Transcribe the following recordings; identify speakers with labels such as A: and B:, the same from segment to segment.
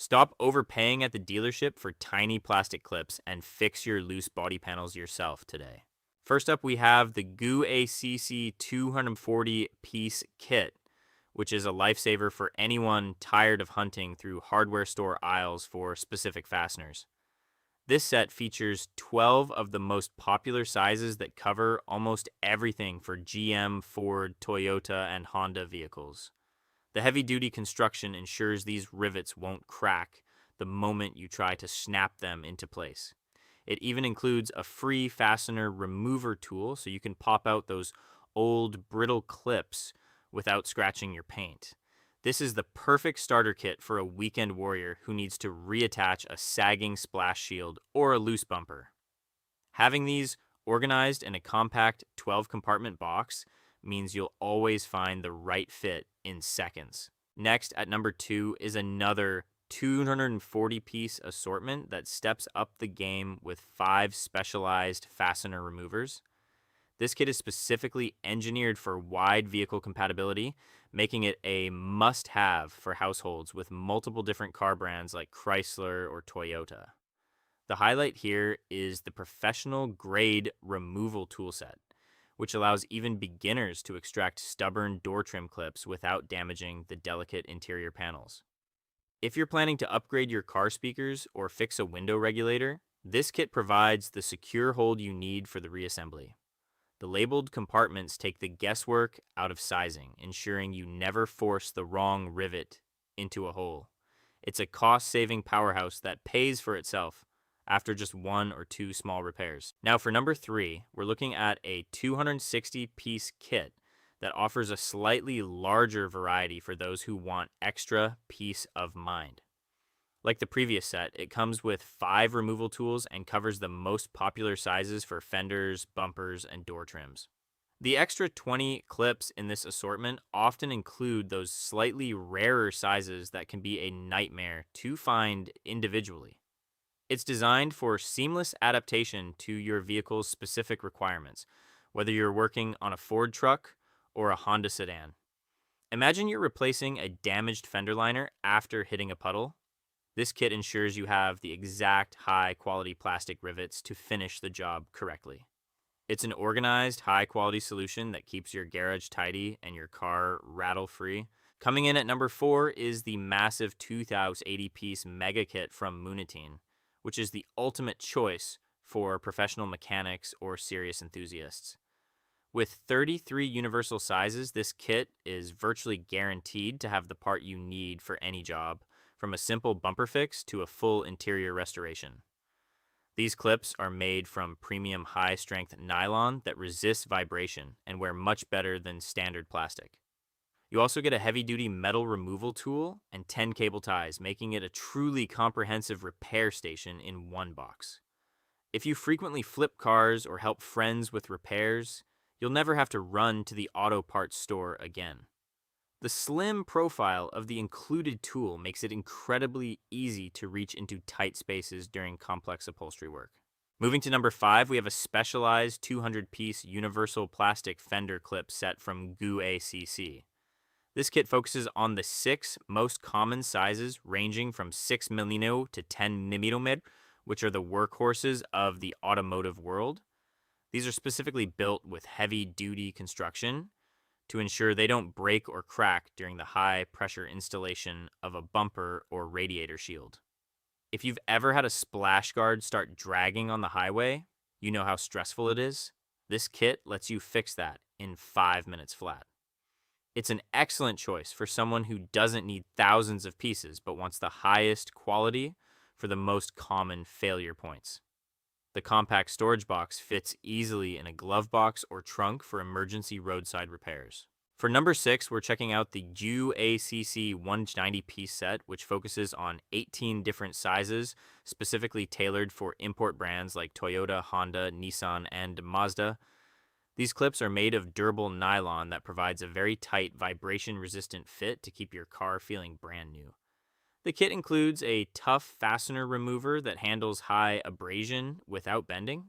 A: Stop overpaying at the dealership for tiny plastic clips and fix your loose body panels yourself today. First up, we have the GUACC 240-piece kit, which is a lifesaver for anyone tired of hunting through hardware store aisles for specific fasteners. This set features 12 of the most popular sizes that cover almost everything for GM, Ford, Toyota, and Honda vehicles. The heavy-duty construction ensures these rivets won't crack the moment you try to snap them into place. It even includes a free fastener remover tool so you can pop out those old brittle clips without scratching your paint. This is the perfect starter kit for a weekend warrior who needs to reattach a sagging splash shield or a loose bumper. Having these organized in a compact 12-compartment box means you'll always find the right fit in seconds. Next, at number 2 is another 240-piece assortment that steps up the game with 5 specialized fastener removers. This kit is specifically engineered for wide vehicle compatibility, making it a must-have for households with multiple different car brands like Chrysler or Toyota. The highlight here is the professional grade removal toolset, which allows even beginners to extract stubborn door trim clips without damaging the delicate interior panels. If you're planning to upgrade your car speakers or fix a window regulator, this kit provides the secure hold you need for the reassembly. The labeled compartments take the guesswork out of sizing, ensuring you never force the wrong rivet into a hole. It's a cost-saving powerhouse that pays for itself after just 1 or 2 small repairs. Now for number 3, we're looking at a 260-piece kit that offers a slightly larger variety for those who want extra peace of mind. Like the previous set, it comes with 5 removal tools and covers the most popular sizes for fenders, bumpers, and door trims. The extra 20 clips in this assortment often include those slightly rarer sizes that can be a nightmare to find individually. It's designed for seamless adaptation to your vehicle's specific requirements, whether you're working on a Ford truck or a Honda sedan. Imagine you're replacing a damaged fender liner after hitting a puddle. This kit ensures you have the exact high-quality plastic rivets to finish the job correctly. It's an organized, high-quality solution that keeps your garage tidy and your car rattle-free. Coming in at number 4 is the massive 2,080-piece mega kit from Munine, which is the ultimate choice for professional mechanics or serious enthusiasts. With 33 universal sizes, this kit is virtually guaranteed to have the part you need for any job, from a simple bumper fix to a full interior restoration. These clips are made from premium high-strength nylon that resists vibration and wear much better than standard plastic. You also get a heavy-duty metal removal tool and 10 cable ties, making it a truly comprehensive repair station in one box. If you frequently flip cars or help friends with repairs, you'll never have to run to the auto parts store again. The slim profile of the included tool makes it incredibly easy to reach into tight spaces during complex upholstery work. Moving to number 5, we have a specialized 200-piece universal plastic fender clip set from GooACC. This kit focuses on the 6 most common sizes ranging from 6 mm to 10 mm, which are the workhorses of the automotive world. These are specifically built with heavy-duty construction to ensure they don't break or crack during the high-pressure installation of a bumper or radiator shield. If you've ever had a splash guard start dragging on the highway, you know how stressful it is. This kit lets you fix that in 5 minutes flat. It's an excellent choice for someone who doesn't need thousands of pieces but wants the highest quality for the most common failure points. The compact storage box fits easily in a glove box or trunk for emergency roadside repairs. For number 6, we're checking out the UACC 190-piece set, which focuses on 18 different sizes, specifically tailored for import brands like Toyota, Honda, Nissan, and Mazda. These clips are made of durable nylon that provides a very tight, vibration-resistant fit to keep your car feeling brand new. The kit includes a tough fastener remover that handles high abrasion without bending,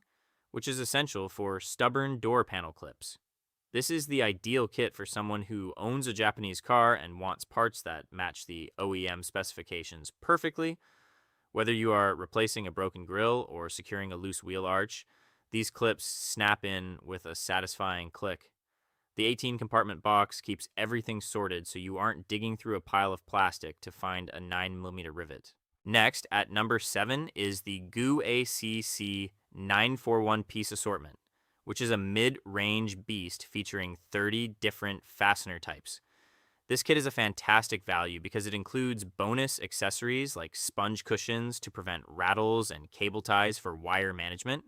A: which is essential for stubborn door panel clips. This is the ideal kit for someone who owns a Japanese car and wants parts that match the OEM specifications perfectly. Whether you are replacing a broken grill or securing a loose wheel arch, these clips snap in with a satisfying click. The 18 compartment box keeps everything sorted so you aren't digging through a pile of plastic to find a 9mm rivet. Next, at number 7 is the GUACC 941 piece assortment, which is a mid-range beast featuring 30 different fastener types. This kit is a fantastic value because it includes bonus accessories like sponge cushions to prevent rattles and cable ties for wire management.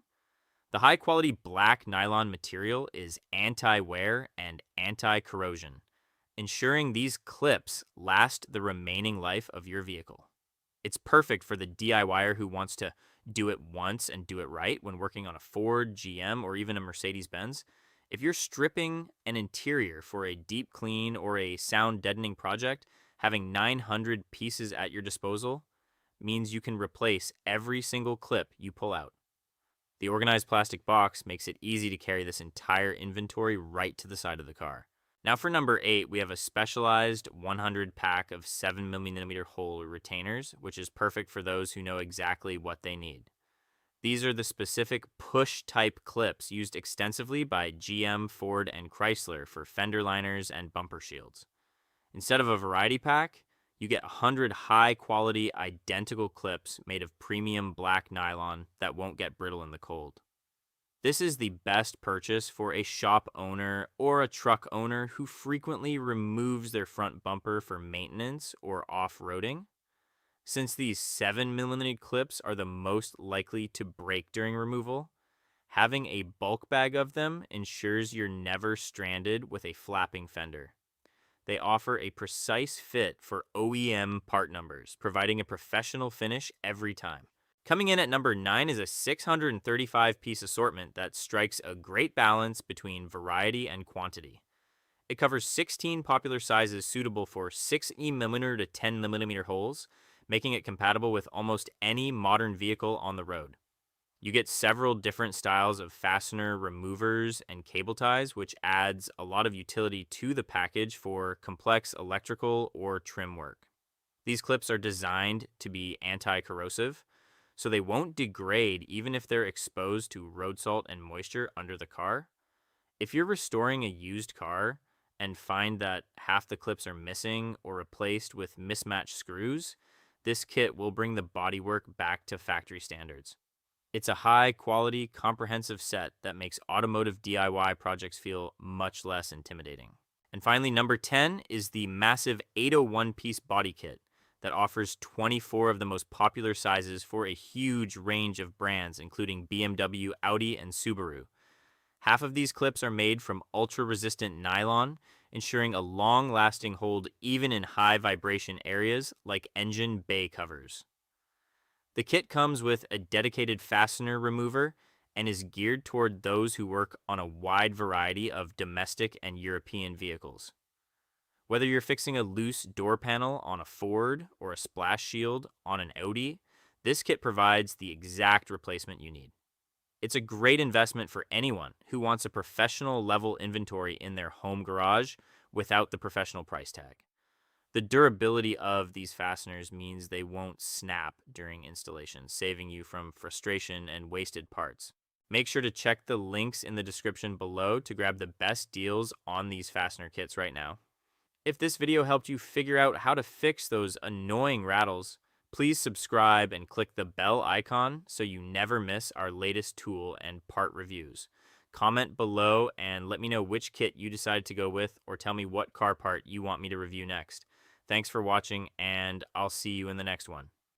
A: The high-quality black nylon material is anti-wear and anti-corrosion, ensuring these clips last the remaining life of your vehicle. It's perfect for the DIYer who wants to do it once and do it right when working on a Ford, GM, or even a Mercedes-Benz. If you're stripping an interior for a deep clean or a sound deadening project, having 900 pieces at your disposal means you can replace every single clip you pull out. The organized plastic box makes it easy to carry this entire inventory right to the side of the car. Now for number 8, we have a specialized 100 pack of 7mm hole retainers, which is perfect for those who know exactly what they need. These are the specific push-type clips used extensively by GM, Ford, and Chrysler for fender liners and bumper shields. Instead of a variety pack, you get 100 high-quality, identical clips made of premium black nylon that won't get brittle in the cold. This is the best purchase for a shop owner or a truck owner who frequently removes their front bumper for maintenance or off-roading. Since these 7mm clips are the most likely to break during removal, having a bulk bag of them ensures you're never stranded with a flapping fender. They offer a precise fit for OEM part numbers, providing a professional finish every time. Coming in at number 9 is a 635-piece assortment that strikes a great balance between variety and quantity. It covers 16 popular sizes suitable for 6mm to 10mm holes, making it compatible with almost any modern vehicle on the road. You get several different styles of fastener removers and cable ties, which adds a lot of utility to the package for complex electrical or trim work. These clips are designed to be anti-corrosive, so they won't degrade even if they're exposed to road salt and moisture under the car. If you're restoring a used car and find that half the clips are missing or replaced with mismatched screws, this kit will bring the bodywork back to factory standards. It's a high-quality, comprehensive set that makes automotive DIY projects feel much less intimidating. And finally, number 10 is the massive 801-piece body kit that offers 24 of the most popular sizes for a huge range of brands, including BMW, Audi, and Subaru. Half of these clips are made from ultra-resistant nylon, ensuring a long-lasting hold even in high-vibration areas like engine bay covers. The kit comes with a dedicated fastener remover and is geared toward those who work on a wide variety of domestic and European vehicles. Whether you're fixing a loose door panel on a Ford or a splash shield on an Audi, this kit provides the exact replacement you need. It's a great investment for anyone who wants a professional level inventory in their home garage without the professional price tag. The durability of these fasteners means they won't snap during installation, saving you from frustration and wasted parts. Make sure to check the links in the description below to grab the best deals on these fastener kits right now. If this video helped you figure out how to fix those annoying rattles, please subscribe and click the bell icon so you never miss our latest tool and part reviews. Comment below and let me know which kit you decided to go with, or tell me what car part you want me to review next. Thanks for watching, and I'll see you in the next one.